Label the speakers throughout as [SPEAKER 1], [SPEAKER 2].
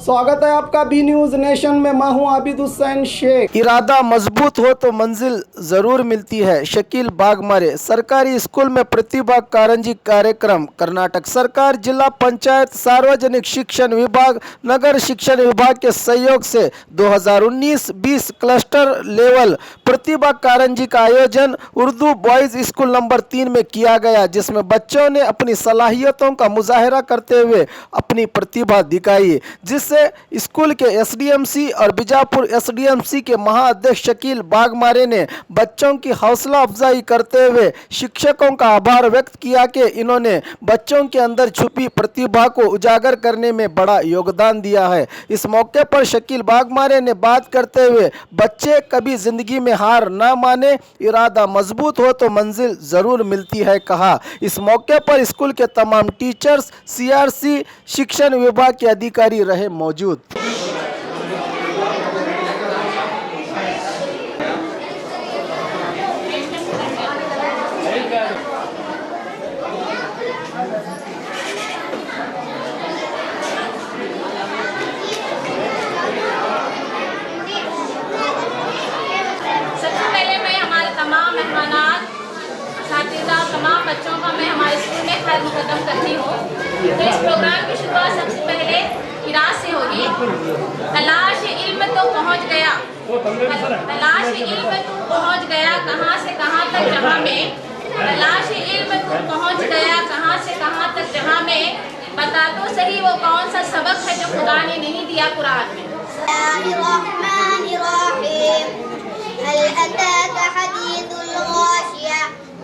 [SPEAKER 1] स्वागत है आपका बी न्यूज नेशन में। मैं हूं आबिद हुसैन शेख। इरादा मजबूत हो तो मंजिल जरूर मिलती है। शकील बागमारे सरकारी स्कूल में प्रतिभा कारंजी कार्यक्रम। कर्नाटक सरकार, जिला पंचायत, सार्वजनिक शिक्षण विभाग, नगर शिक्षण विभाग के सहयोग से 2019-20 क्लस्टर लेवल प्रतिभा कारंजी का आयोजन उर्दू बॉयज स्कूल नंबर 3 में किया गया, जिसमें बच्चों ने अपनी सलाहियतों का मुजाहरा करते हुए अपनी प्रतिभा दिखाई, जिससे स्कूल के एसडीएमसी और बीजापुर एसडीएमसी के महाअध्यक्ष शकील बागमारे ने बच्चों की हौसला अफजाई करते हुए शिक्षकों का आभार व्यक्त किया कि इन्होंने बच्चों के अंदर छुपी प्रतिभा को उजागर करने में बड़ा योगदान दिया है। इस मौके पर शकील बागमारे ने बात करते हुए बच्चे कभी जिंदगी में हार ना माने, इरादा मजबूत हो तो मंजिल जरूर मिलती है कहा। इस मौके पर स्कूल के तमाम टीचर्स, सीआरसी, शिक्षण विभाग के अधिकारी रहे मौजूद।
[SPEAKER 2] तमाम बच्चों का मैं हमारे स्कूल में खैर मुकदम करती हूँ। तो इस प्रोग्राम की शुरुआत सबसे पहले इराद से होगी। तलाश इल्म तो पहुँच गया, तलाश इल्म तू पहुँच गया कहाँ से कहाँ तक जहाँ में, तलाश इल्म तू पहुँच गया कहाँ से कहाँ तक जहाँ में, बता तो सही वो कौन सा सबक है जो खुदा ने नहीं दिया कुरान में।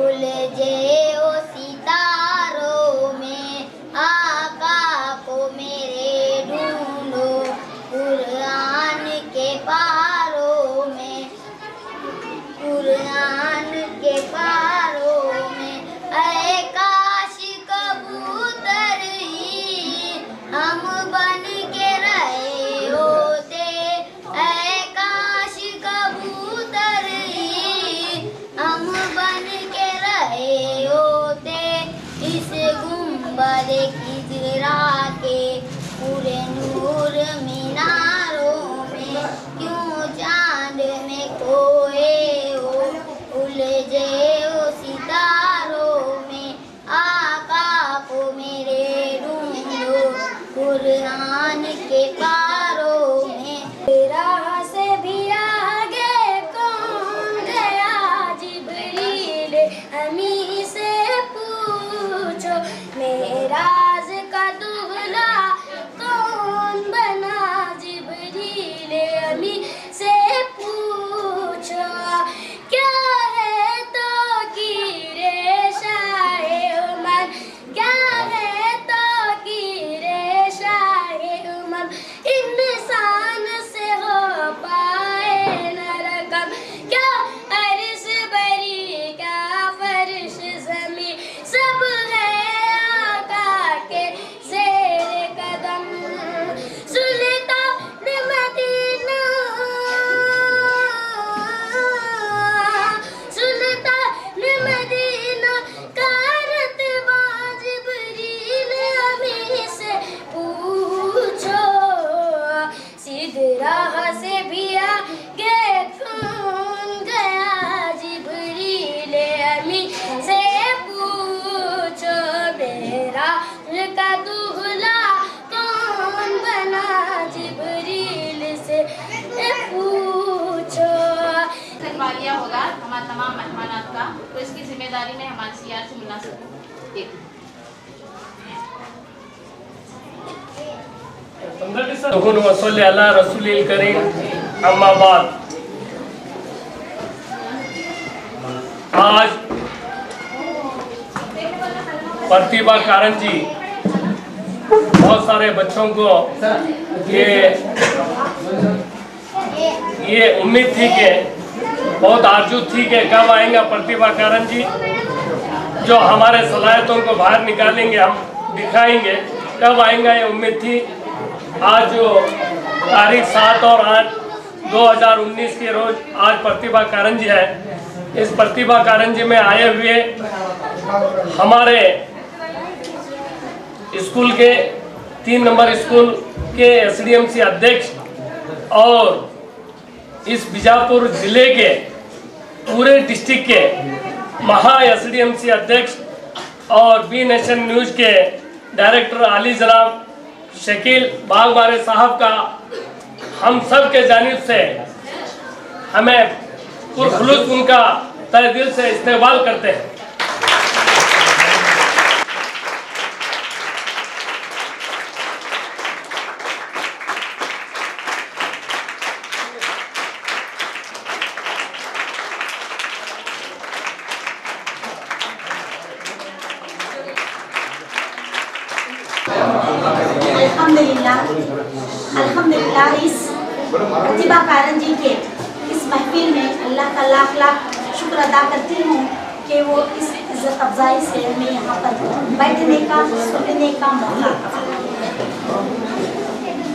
[SPEAKER 3] उलझे ओ सितारों में आका को मेरे ढूंढो
[SPEAKER 2] तमाम मेहमानात का, तो इसकी जिम्मेदारी में हमारे सीआर से मुनासिब हूँ।
[SPEAKER 4] वसल्ली अला रसूलिल करीम, अम्मा बाद। आज प्रतिभा कारंजी बहुत सारे बच्चों को ये उम्मीद थी कि बहुत आरजू थी कि कब आएंगे प्रतिभा कारंजी जो हमारे सलाहियतों को बाहर निकालेंगे, हम दिखाएंगे, कब आएंगे ये उम्मीद थी। आज जो तारीख 7 और 8 2019 के रोज आज प्रतिभा कारंजी है। इस प्रतिभा कारंजी में आए हुए हमारे स्कूल के 3 नंबर स्कूल के SDMC अध्यक्ष और इस बीजापुर जिले के पूरे डिस्ट्रिक्ट के महा SDMC अध्यक्ष और बी नेशन न्यूज़ के डायरेक्टर आली जनाब शकील बागमारे साहब का हम सब के जानिब से हमें पुरखुलूस उनका तहे दिल से इस्तेमाल करते हैं।
[SPEAKER 5] अल्हम्दुलिल्लाह इस प्रतिभा कारंजी के इस महफिल में अल्लाह का लाख लाख शुक्र अदा करती हूँ कि वो इस इज़्ज़त अफजाई से हमें यहाँ पर बैठने का, सुनने का मौका।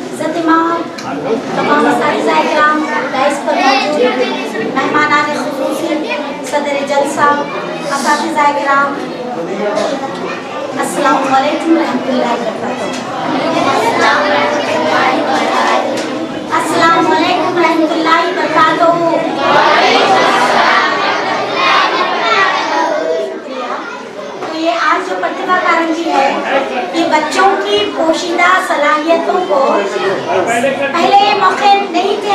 [SPEAKER 5] इज़्ज़त इमाम, तमाम असातिज़ा इकराम, दाइस पर मौजूद मेहमानान खुसूसी, सदर जलसा, असातिज़ा इकराम, अस्सलामु अलैकुम रहमतुल्लाहि व बरकातुहू। अस्सलामु अलैकुम रहमतुल्लाहि व बरकातुहू। शुक्रिया। तो ये आज जो प्रतिभा कारंजी है, ये बच्चों की पोशीदा सलाहियतों को पहले मौके नहीं थे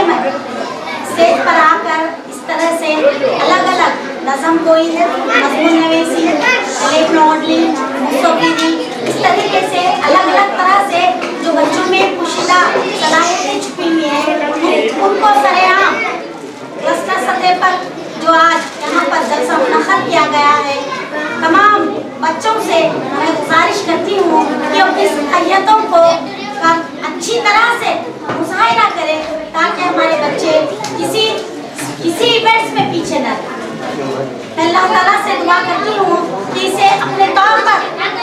[SPEAKER 5] स्टेज पर आकर इस तरह से अलग अलग नज़म कोई, मज़मून नवीसी, मॉडलिंग, इस तरीके से अलग अलग तरह से जो बच्चों में पोशीदा सलाहियतें छुपी हुई हैं उनको सरेआम क्लस्टर सतह पर जो आज यहाँ पर जलसा मुनक़्क़द किया गया है, तमाम बच्चों से मैं गुजारिश करती हूँ कि अपनी सलाहियतों को अच्छी तरह से मुज़ाहिरा करें ताकि हमारे बच्चे किसी इवेंट्स में पीछे न रहें। अल्लाह ताला से दुआ करती हूँ कि इसे अपने तौर पर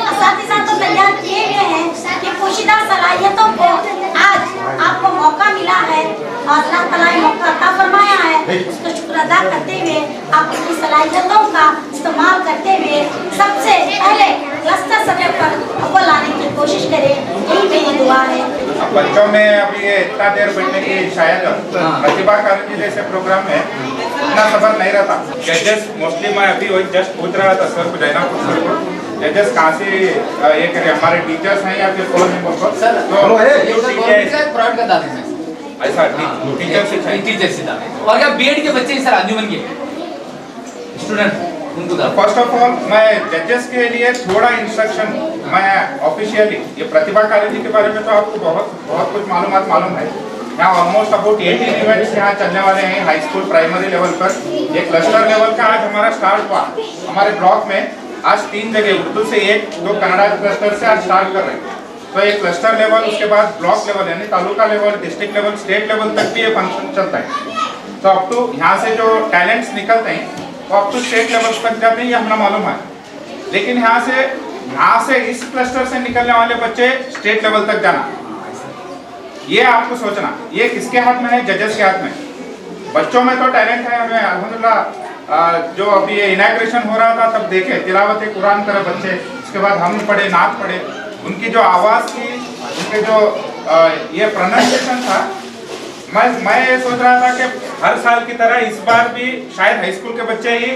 [SPEAKER 5] असातिज़ा तो तैयार किए गए हैं कि पोशीदा सलाहियतों को आज आपको मौका मिला है और अल्लाह ताला ने मौका अता फरमाया है, उसको शुक्र अदा करते हुए आप अपनी सलाहियतों का इस्तेमाल करते हुए सबसे पहले क्लस्टर सतह पर अव्वल आने की कोशिश करें, यही मेरी दुआ है।
[SPEAKER 6] बच्चों में अभी ये इतना देर बैठने की शायद प्रतिभा कारंजी जैसे प्रोग्राम में इतना सबर नहीं रहता। जजेस मोस्टली मैं अभी वही जस्ट पूछ रहा था सर को, जैनापुर सर को, जजेस कहाँ से ये करे, हमारे टीचर्स हैं या फिर कौन है बोलकर ऐसा टीचर से
[SPEAKER 7] और क्या बीएड के बच्चे सर अंजुमन के स्टूडेंट उनको
[SPEAKER 6] फर्स्ट ऑफ ऑल मैं जजेस के लिए थोड़ा इंस्ट्रक्शन मैं ऑफिशियली ये प्रतिभा कारंजी के बारे में तो आपको बहुत कुछ मालूम है। यहाँ ऑलमोस्ट अबाउट 18 इवेंट्स यहाँ चलने वाले हैं हाई स्कूल प्राइमरी लेवल पर। ये क्लस्टर लेवल का आज हमारा स्टार्ट हुआ हमारे ब्लॉक में। आज 3 जगह उर्दू से 1, 2 कन्नड़ा क्लस्टर से आज स्टार्ट कर रहे हैं। तो ये क्लस्टर लेवल, उसके बाद ब्लॉक लेवल यानी taluka level, district level, state level तक भी ये फंक्शन चलता है। तो अब तो यहाँ से जो टैलेंट्स निकलते हैं वो अब तो स्टेट लेवल तक जाते हैं, ये हमें मालूम है। लेकिन यहाँ से इस क्लस्टर से निकलने वाले बच्चे स्टेट लेवल तक जाना, ये आपको सोचना, ये किसके हाथ में है? जजेस के हाथ में। बच्चों में तो टैलेंट है, हमें अल्हम्दुलिल्लाह जो अभी ये इनॉग्रेशन हो रहा था तब देखे तिलावत कुरान करे बच्चे, उसके बाद हम पढ़े, नात पढ़े, उनकी जो आवाज़ की, उनके जो ये प्रोनाउंसिएशन था, मैं ये सोच रहा था कि हर साल की तरह इस बार भी शायद हाई स्कूल के बच्चे ही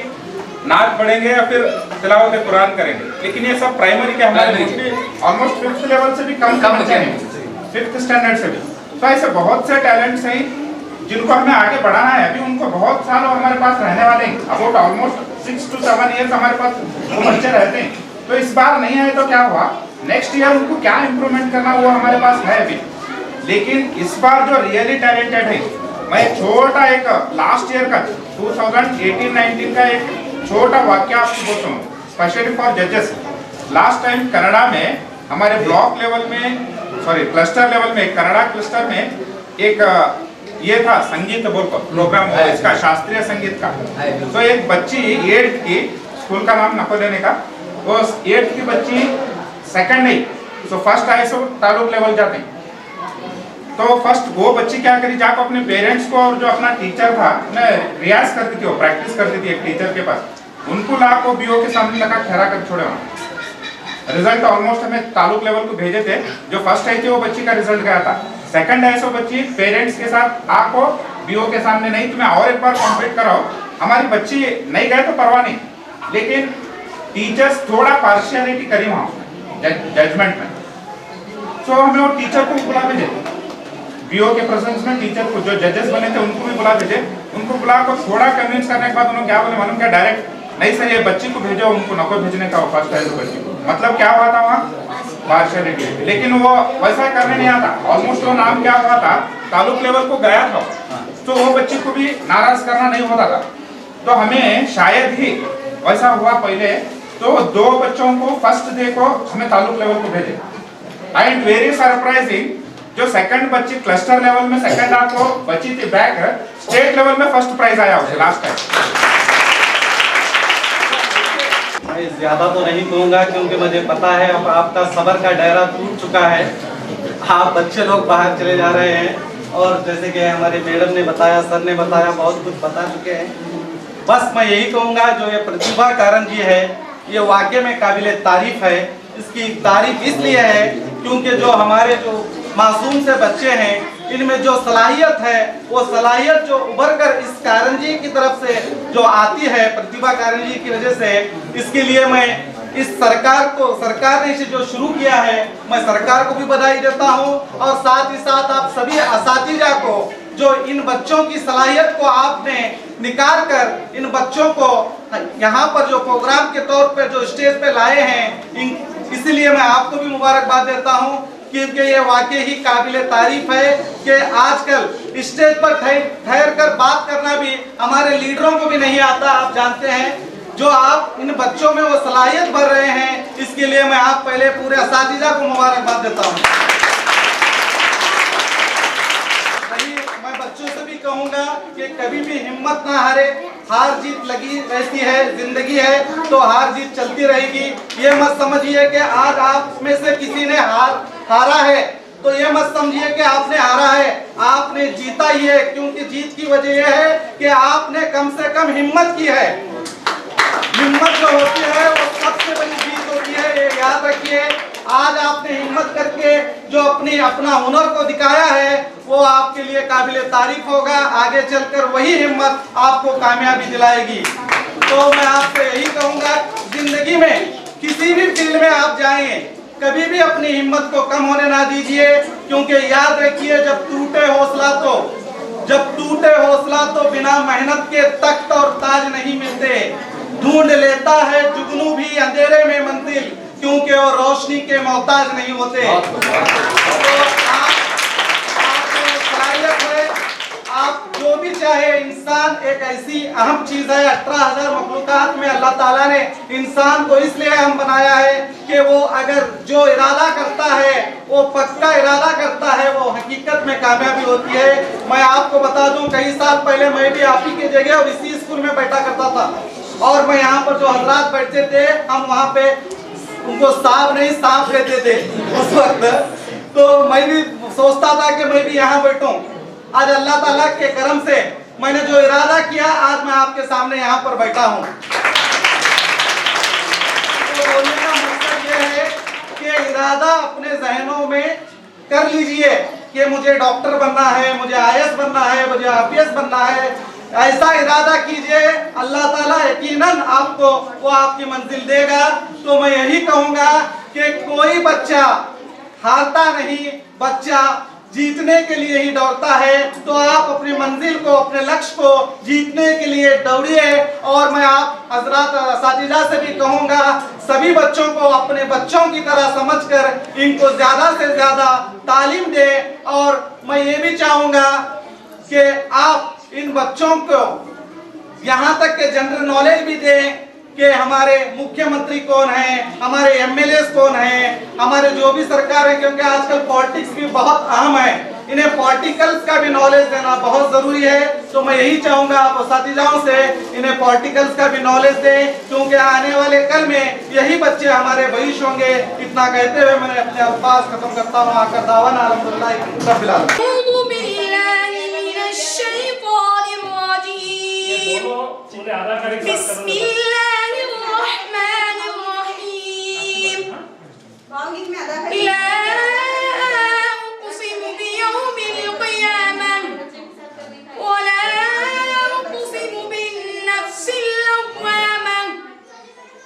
[SPEAKER 6] नात पढ़ेंगे या फिर तिलावत कुरान करेंगे। लेकिन ये सब प्राइमरी के हमारे ऑलमोस्ट 5th लेवल से भी कम बच्चे हैं, 5th स्टैंडर्ड से भी। तो ऐसे बहुत से टैलेंट्स हैं जिनको हमें आगे बढ़ाना है, अभी उनको बहुत साल हमारे पास रहने वाले हैं, अबाउट ऑलमोस्ट 6 to 7 years हमारे पास वो बच्चे रहते हैं। तो इस बार नहीं आए तो क्या हुआ, नेक्स्ट ईयर उनको क्या इम्प्रूवमेंट करना वो हमारे पास है अभी। लेकिन इस बार जो रियली टैलेंटेड है, मैं छोटा एक लास्ट ईयर का 2018-19 का एक छोटा वाक्य आपको बोलता हूँ, स्पेशली फॉर जजेस। लास्ट टाइम कनाडा में हमारे ब्लॉक लेवल में, सॉरी क्लस्टर लेवल में, कनाडा क्लस्टर में एक ये था संगीत बोलकर प्रोग्राम हुआ इसका, शास्त्रीय संगीत का। तो एक बच्ची 8th की, स्कूल का नाम नको लेने का, वो 8th की बच्ची सेकंड नहीं तो फर्स्ट आए सो तालुक लेवल जाते हैं। तो फर्स्ट वो बच्ची क्या करी, जाकर अपने पेरेंट्स को और जो अपना टीचर था रियाज करती थी, वो प्रैक्टिस करती थी एक टीचर के पास, उनको ला को बीओ के सामने लगा ठहरा कर छोड़े वहाँ। रिजल्ट ऑलमोस्ट हमें तालुक लेवल को भेजे थे, जो फर्स्ट आई थी वो बच्ची का रिजल्ट गया था। सेकंड है सो बच्ची पेरेंट्स के साथ आपको बीओ के सामने, नहीं तुम्हें और एक बार कॉम्पीट कराओ, हमारी बच्ची नहीं गए तो परवाह नहीं, लेकिन टीचर्स थोड़ा पार्शियलिटी करी वहाँ जजमेंट में। सो हमें वो टीचर को बुला भेजे, बीओ के प्रेजेंस में टीचर को, जो जजेस बने थे उनको भी बुला भेजे। उनको बुला कर थोड़ा कन्विंस करने के बाद उन्होंने क्या बोले मालूम क्या, डायरेक्ट नहीं सर ये बच्ची को भेजो, उनको नको भेजने का फर्स्ट है बच्ची को। मतलब क्या हुआ था वहाँ, पार्शियलिटी। लेकिन वो वैसा करने नहीं आता, ऑलमोस्ट वो नाम क्या हुआ था, तालुक लेवल को गया था, तो वो बच्ची को भी नाराज करना नहीं होता था। तो हमें शायद ही वैसा हुआ पहले, तो 2 बच्चों को फर्स्ट डे को हमें तालुक लेवल को भेजे। एंड वेरी सरप्राइजिंग, जो सेकंड बच्ची क्लस्टर लेवल में सेकंड आपको बच्ची थी बैक, स्टेट लेवल में फर्स्ट प्राइज आया उसे लास्ट टाइम।
[SPEAKER 8] मैं ज़्यादा तो नहीं कहूँगा क्योंकि मुझे पता है अब आपका सबर का दायरा टूट चुका है, आप बच्चे लोग बाहर चले जा रहे हैं और जैसे कि हमारे मैडम ने बताया, सर ने बताया, बहुत कुछ बता चुके हैं। बस मैं यही कहूँगा जो ये प्रतिभा कारंजी है ये वाकई में काबिले तारीफ है। इसकी तारीफ इसलिए है क्योंकि जो हमारे जो मासूम से बच्चे हैं इनमें जो सलाहियत है वो सलाहियत जो उभर कर इस कारंजी की तरफ से जो आती है प्रतिभा कारंजी की वजह से, इसके लिए मैं इस सरकार ने इसे जो शुरू किया है मैं सरकार को भी बधाई देता हूं और साथ ही साथ आप सभी असातिज़ा को जो इन बच्चों की सलाहियत को आपने निकाल कर इन बच्चों को यहाँ पर जो प्रोग्राम के तौर पर जो स्टेज पे लाए हैं, इसलिए मैं आपको भी मुबारकबाद देता हूँ क्योंकि ये वाकई ही काबिले तारीफ है कि आजकल स्टेज पर ठहर कर बात करना भी हमारे लीडरों को भी नहीं आता। आप जानते हैं जो आप इन बच्चों में वो सलाहियत भर रहे हैं, इसके लिए मैं आप पहले पूरे असातिज़ा को मुबारकबाद देता हूँ। मैं बच्चों से भी कहूँगा कि कभी भी हिम्मत ना हारे, हार जीत लगी रहती है, जिंदगी है तो हार जीत चलती रहेगी। ये मत समझिए कि आज आप में से किसी ने हारा है तो ये मत समझिए कि आपने हारा है, आपने जीता ही है, क्योंकि जीत की वजह यह है कि आपने कम से कम हिम्मत की है। हिम्मत जो होती है वो सबसे बड़ी जीत होती है, ये याद रखिए। आज आपने हिम्मत करके जो अपना हुनर को दिखाया है वो आपके लिए काबिले तारीफ होगा, आगे चलकर वही हिम्मत आपको कामयाबी दिलाएगी। तो मैं आपसे यही कहूँगा, जिंदगी में किसी भी फील्ड में आप जाएं, कभी भी अपनी हिम्मत को कम होने ना दीजिए, क्योंकि याद रखिए जब टूटे हौसला तो बिना मेहनत के तख्त और ताज नहीं मिलते। ढूंढ लेता है जुगनू भी अंधेरे में मंजिल, क्योंकि वो रोशनी के मोहताज नहीं होते। आप जो भी चाहे, इंसान एक ऐसी अहम चीज है, 18,000 मखलूकात में अल्लाह ताला ने इंसान को इसलिए अहम बनाया है कि वो अगर जो इरादा करता है वो पक्का इरादा करता है, वो हकीकत में कामयाबी होती है। मैं आपको बता दूं, कई साल पहले मैं भी आप ही की जगह और इसी स्कूल में बैठा करता था और मैं यहाँ पर जो हजरात बैठते थे हम वहाँ पे उनको साहब नहीं सांप कहते थे उस वक्त, तो मैं भी सोचता था कि मैं भी यहाँ बैठूं। आज अल्लाह ताला के करम से मैंने जो इरादा किया, आज मैं आपके सामने यहाँ पर बैठा हूँ। तो बोलने का मकसद ये है कि इरादा अपने जहनों में कर लीजिए कि मुझे डॉक्टर बनना है, मुझे IAS बनना है, मुझे IPS बनना है। ऐसा इरादा कीजिए, अल्लाह ताला यकीनन आपको वो आपकी मंजिल देगा। तो मैं यही कहूँगा कि कोई बच्चा हारता नहीं, बच्चा जीतने के लिए ही दौड़ता है। तो आप अपनी मंजिल को, अपने लक्ष्य को जीतने के लिए दौड़िए। और मैं आप हजरात असातिज़ा से भी कहूँगा, सभी बच्चों को अपने बच्चों की तरह समझकर इनको ज़्यादा से ज़्यादा तालीम दें। और मैं ये भी चाहूँगा कि आप इन बच्चों को यहाँ तक के जनरल नॉलेज भी दें कि हमारे मुख्यमंत्री कौन है, हमारे एमएलए कौन है, हमारे जो भी सरकार है, क्योंकि आजकल पॉलिटिक्स भी बहुत अहम है। इन्हें पॉलिटिकल्स का भी नॉलेज देना बहुत जरूरी है। तो मैं यही चाहूंगा आप असातिज़ाओं से इन्हें पॉलिटिकल्स का भी नॉलेज दें, क्योंकि आने वाले कल में यही बच्चे हमारे भविष्य होंगे। इतना कहते हुए मैं अपने अल्फाज खत्म करता हूँ। आकर दावा अल्हम्दुलिल्लाह रब्बिल आलमीन।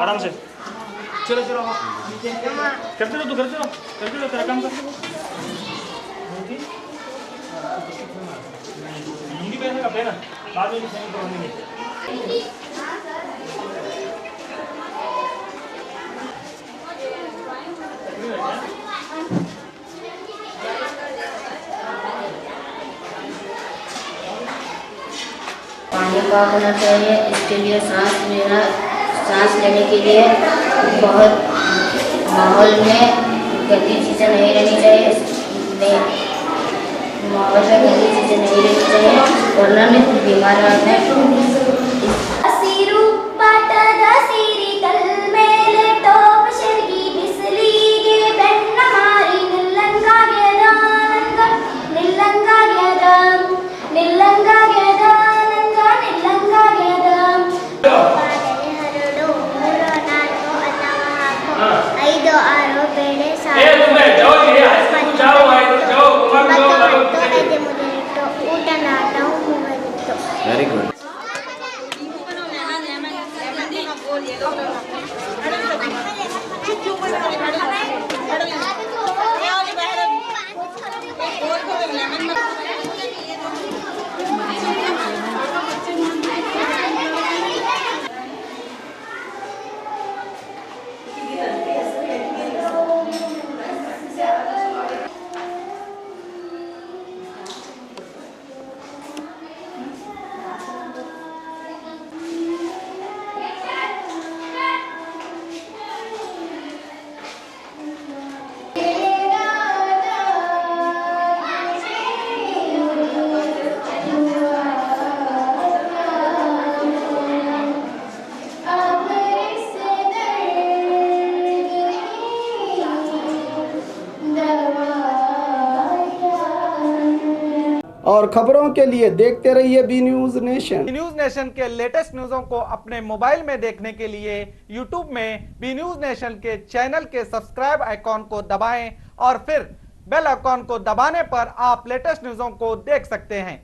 [SPEAKER 9] आराम से चलो चलो करते रहो, तू करते रहो तेरा काम कर। हिंदी में का पहना बाद में
[SPEAKER 10] पानी पाक होना चाहिए। इसके लिए सांस लेने के लिए बहुत माहौल में गंदी चीज़ें नहीं रहनी चाहिए। माहौल में गंदी चीज़ें नहीं रहनी चाहिए वरना में बीमार रहते हैं।
[SPEAKER 7] Very good.
[SPEAKER 1] और खबरों के लिए देखते रहिए B news nation.
[SPEAKER 8] News nation के लेटेस्ट न्यूज़ों को अपने मोबाइल में देखने के लिए यूट्यूब में बी न्यूज नेशन के चैनल के सब्सक्राइब आइकॉन को दबाएं और फिर बेल आइकॉन को दबाने पर आप लेटेस्ट न्यूज़ों को देख सकते हैं।